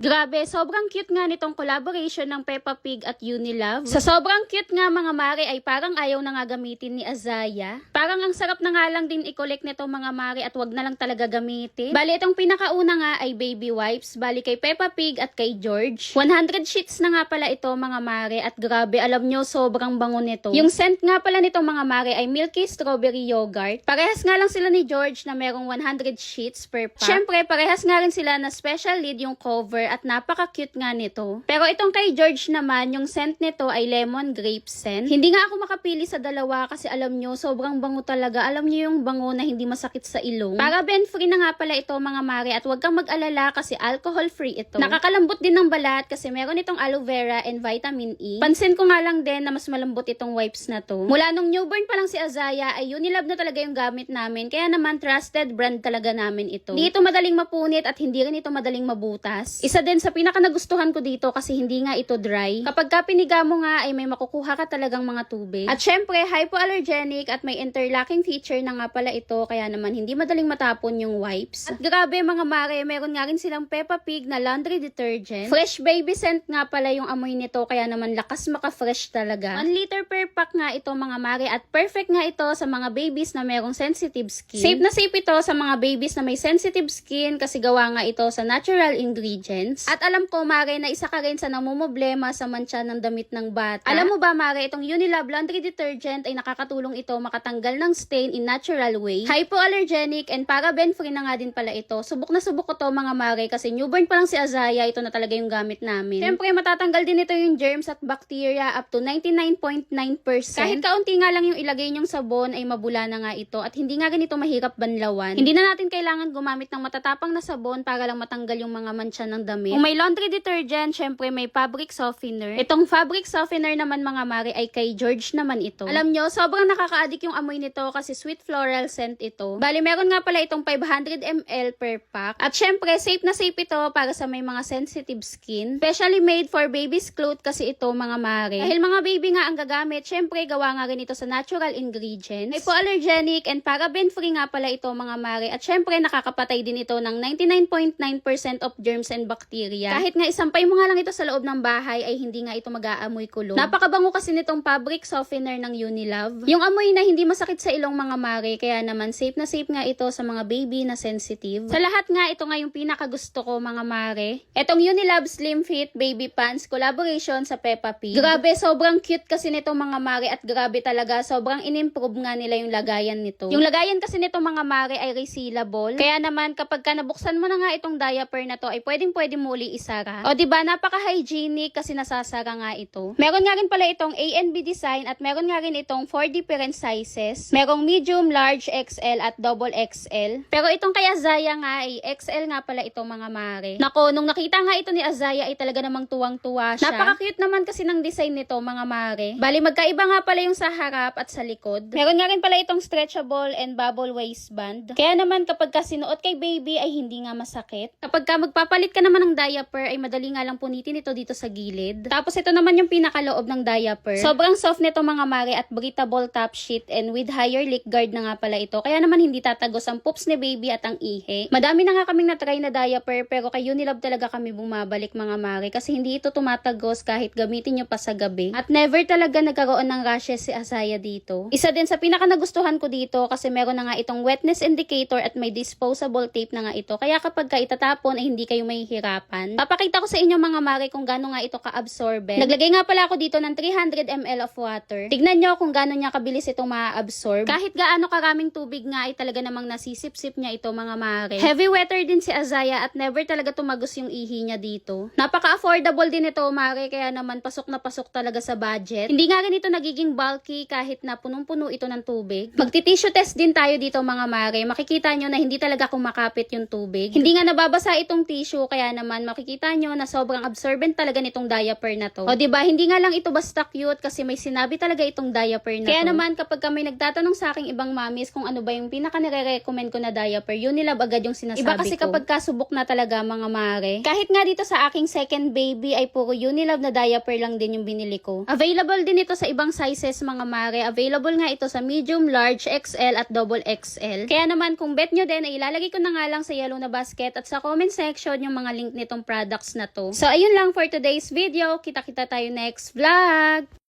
Grabe, sobrang cute nga nitong collaboration ng Peppa Pig at Unilove. Sa sobrang cute nga mga mare ay parang ayaw na nga gamitin ni Azaya. Parang ang sarap na nga lang din i-collect nito mga mare at wag na lang talaga gamitin. Bali itong pinakauna nga ay baby wipes. Bali kay Peppa Pig at kay George. 100 sheets na nga pala ito mga mare at grabe alam nyo sobrang bango nito. Yung scent nga pala nitong mga mare ay milky strawberry yogurt. Parehas nga lang sila ni George na merong 100 sheets per pack. Syempre parehas nga rin sila na special lid yung cover at napaka-cute nga nito. Pero itong kay George naman, yung scent nito ay lemon grape scent. Hindi nga ako makapili sa dalawa kasi alam nyo, sobrang bango talaga. Alam nyo yung bango na hindi masakit sa ilong. Paraben-free na nga pala ito mga mare at huwag kang mag-alala kasi alcohol-free ito. Nakakalambot din ng balat kasi meron itong aloe vera and vitamin E. Pansin ko nga lang din na mas malambot itong wipes na to. Mula nung newborn pa lang si Azaya ay Unilove na talaga yung gamit namin. Kaya naman trusted brand talaga namin ito. Hindi ito madaling mapunit at hindi rin ito madaling mabutas. Isa din sa pinaka nagustuhan ko dito kasi hindi nga ito dry. Kapag ka piniga mo nga ay may makukuha ka talagang mga tubig. At syempre, hypoallergenic at may interlocking feature na nga pala ito kaya naman hindi madaling matapon yung wipes. At grabe mga mare, meron nga rin silang Peppa Pig na laundry detergent. Fresh baby scent nga pala yung amoy nito kaya naman lakas maka-fresh talaga. 1 liter per pack nga ito mga mare at perfect nga ito sa mga babies na merong sensitive skin. Safe na safe ito sa mga babies na may sensitive skin kasi gawa nga ito sa natural ingredients. At alam ko, mare, na isa ka rin sa namumblema sa mancha ng damit ng bata. Alam mo ba, mare, itong Unilove laundry detergent ay nakakatulong ito makatanggal ng stain in natural way. Hypoallergenic and paraben-free na nga din pala ito. Subok na subok ko to mga mare kasi newborn pa lang si Azaya, ito na talaga yung gamit namin. Siyempre, matatanggal din ito yung germs at bacteria up to 99.9%. Kahit kaunti nga lang yung ilagay nyong sabon ay mabula na nga ito at hindi nga ganito mahirap banlawan. Hindi na natin kailangan gumamit ng matatapang na sabon para lang matanggal yung mga mancha ng damit. Kung may laundry detergent, syempre may fabric softener. Itong fabric softener naman mga mare ay kay George naman ito. Alam nyo, sobrang nakaka-addict yung amoy nito kasi sweet floral scent ito. Bali, meron nga pala itong 500 ml per pack. At syempre, safe na safe ito para sa may mga sensitive skin. Specially made for baby's clothes kasi ito mga mare. Dahil mga baby nga ang gagamit, syempre gawa nga rin ito sa natural ingredients. Hypoallergenic and paraben-free nga pala ito mga mare. At syempre, nakakapatay din ito ng 99.9% of germs and bacteria. Kahit nga isampay mo nga lang ito sa loob ng bahay ay hindi nga ito mag-aamoy kulog. Napakabango kasi nitong fabric softener ng Unilove. Yung amoy na hindi masakit sa ilong mga mare, kaya naman safe na safe nga ito sa mga baby na sensitive. Sa lahat nga, ito nga yung pinakagusto ko mga mare. Etong Unilove Slim Fit Baby Pants collaboration sa Peppa Pig. Grabe, sobrang cute kasi nitong mga mare at grabe talaga, sobrang in-improve nga nila yung lagayan nito. Yung lagayan kasi nitong mga mare ay resealable. Kaya naman kapag ka nabuksan mo na nga itong diaper na to ay pwede mo uli isara. O diba, napaka-hygienic kasi nasasara nga ito. Meron nga rin pala itong A and B design at meron nga rin itong 4 different sizes. Merong medium, large, XL at double XL. Pero itong kay Azaya nga ay XL nga pala itong mga mare. Nako, nung nakita nga ito ni Azaya ay talaga namang tuwang-tuwa siya. Napaka-cute naman kasi ng design nito mga mare. Bali, magkaiba nga pala yung sa harap at sa likod. Meron nga rin pala itong stretchable and bubble waistband. Kaya naman kapag ka sinuot kay baby ay hindi nga masakit. Kapag ka magpapalit ka naman ng diaper ay madali nga lang punitin ito dito sa gilid. Tapos ito naman yung pinakaloob ng diaper. Sobrang soft nito mga mare at breathable top sheet and with higher leak guard na nga pala ito. Kaya naman hindi tatagos ang poops ni baby at ang ihi. Madami na nga kaming na-try na diaper pero kay Unilove talaga kami bumabalik mga mare kasi hindi ito tumatagos kahit gamitin nyo pa sa gabi. At never talaga nagkaroon ng rashes si Azaya dito. Isa din sa pinaka nagustuhan ko dito kasi meron na nga itong wetness indicator at may disposable tape na nga ito. Kaya kapag ka itatapon ay hindi kayo mahihirapan. Papakita ko sa inyo mga mare kung gaano nga ito ka-absorbent. Naglagay nga pala ako dito ng 300 ml of water. Tignan nyo kung gaano niya kabilis itong ma-absorb. Kahit gaano karaming tubig nga ay talaga namang nasisip-sip niya ito mga mare. Heavy wetter din si Azaya at never talaga tumagos yung ihi niya dito. Napaka-affordable din ito mare kaya naman pasok na pasok talaga sa budget. Hindi nga rin ito nagiging bulky kahit na punong-puno ito ng tubig. Magti-tissue test din tayo dito mga mare. Makikita nyo na hindi talaga kumakapit yung tubig. Hindi nga nababasa itong tissue kaya naman makikita nyo na sobrang absorbent talaga nitong diaper na to. O diba, hindi nga lang ito basta cute kasi may sinabi talaga itong diaper na kaya to. Naman kapag may nagtatanong sa aking ibang mamis kung ano ba yung pinaka nire-recommend ko na diaper, Unilove agad yung sinasabi ko. Iba kasi kapag kasubok na talaga mga mare. Kahit nga dito sa aking second baby ay puro Unilove na diaper lang din yung binili ko. Available din ito sa ibang sizes mga mare. Available nga ito sa medium, large, XL at double XL. Kaya naman kung bet nyo din ay ilalagay ko na nga lang sa yellow na basket at sa comment section yung mga link link nitong products na to. So, ayun lang for today's video. Kita-kita tayo next vlog!